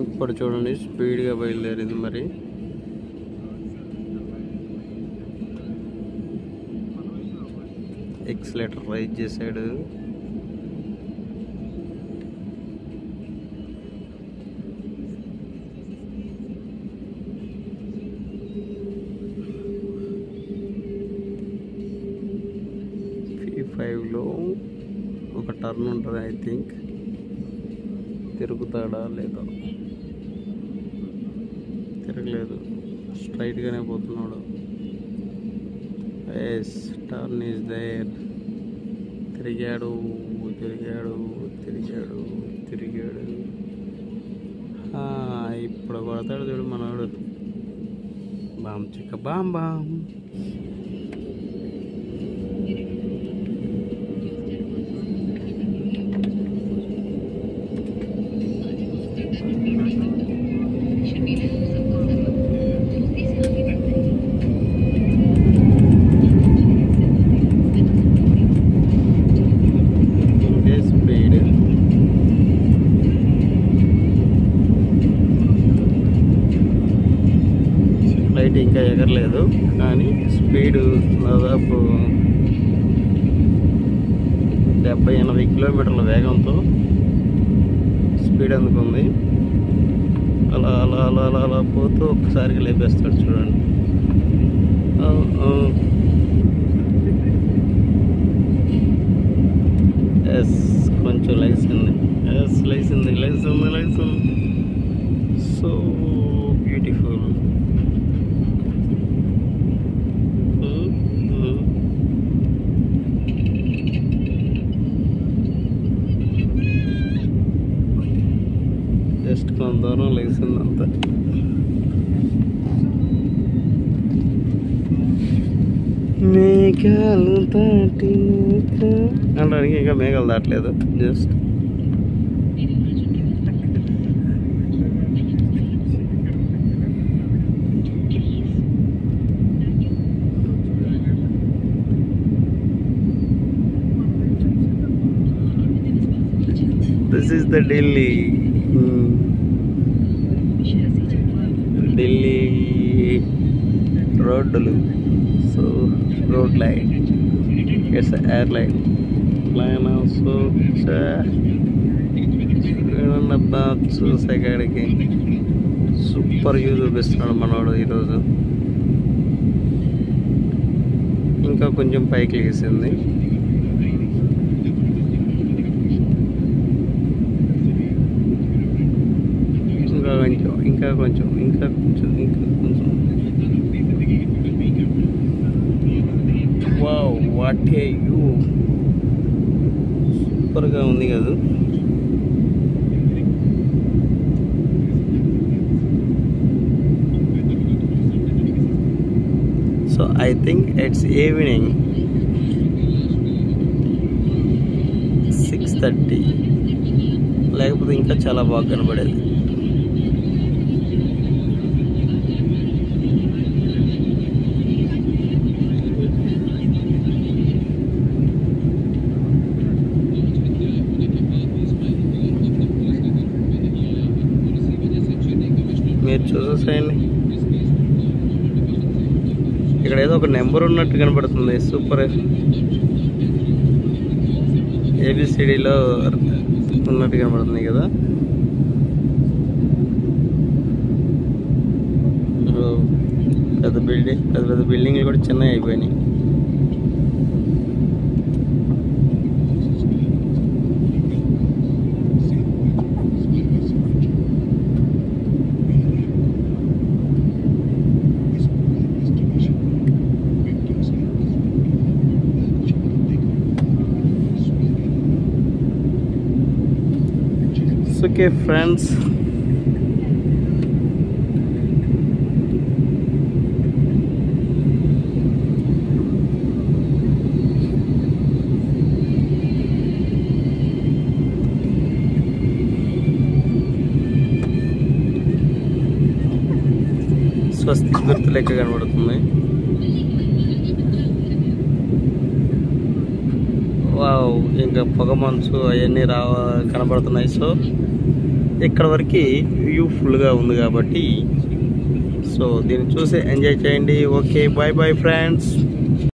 ఇప్పుడు చూడండి స్పీడ్గా బయలుదేరింది. మరి ఎక్సలేటర్ రైజ్ చేశాడు. P5లో ఒక టర్న్ ఉంటుంది. ఐ థింక్ తిరుగుతాడా లేదా, తిరగలేదు, స్ట్రైట్గానే పోతున్నాడు. Yes, turn is there. తిరిగాడు తిరిగాడు తిరిగాడు తిరిగాడు. ఇప్పుడు కొడతాడు చూడు మనవాడు. బామ్ చిక్క బామ్ బామ్. ఫ్లైట్ ఇంకా ఎగరలేదు కానీ స్పీడ్ దాదాపు 70-80 కిలోమీటర్ల వేగంతో స్పీడ్ అందుకుంది. అలా అలా అలా అలా అలా పోతూ ఒక్కసారిగా లేపేస్తాడు చూడండి. ఎస్, కొంచెం లేచింది. ఎస్, లేచింది లేచింది లేచింది. So beautiful. జస్ట్ కొంత దూరం లేచింది అంతా. మేఘాలు దాటినాక అనడానికి ఇంకా మేఘాలు దాటలేదు. Just this is the Delhi రోడ్డులు. So road line, it's airline plan also. చూసేకాడికి సూపర్ వ్యూ చూపిస్తున్నాడు మనవాడు ఈరోజు. ఇంకా కొంచెం పైకి లేసింది. ఇంకా కొంచెం ఇంకా కొంచెం ఇంకా కొంచెం. Wow, what a view! సూపర్గా ఉంది కదా. So I think it's evening 6:30, లేకపోతే ఇంకా చాలా బాగా కనబడేది. మీరు చూసేసేయండి, ఇక్కడ ఏదో ఒక నెంబర్ ఉన్నట్టు కనబడుతుంది. సూపర్, ABCDలో ఉన్నట్టు కనబడుతుంది కదా. పెద్ద పెద్ద బిల్డింగ్లు కూడా చిన్నవి అయిపోయినాయి. Okay friends, స్వస్తి గుర్తు లెక్క కనబడుతుంది. వావ్, ఇంకా పొగ మంచు అవన్నీ కనబడుతున్నాయి. సో ఇక్కడ వరకు వ్యూ ఫుల్గా ఉంది కాబట్టి సో దీన్ని చూసి ఎంజాయ్ చేయండి. Okay, bye bye friends.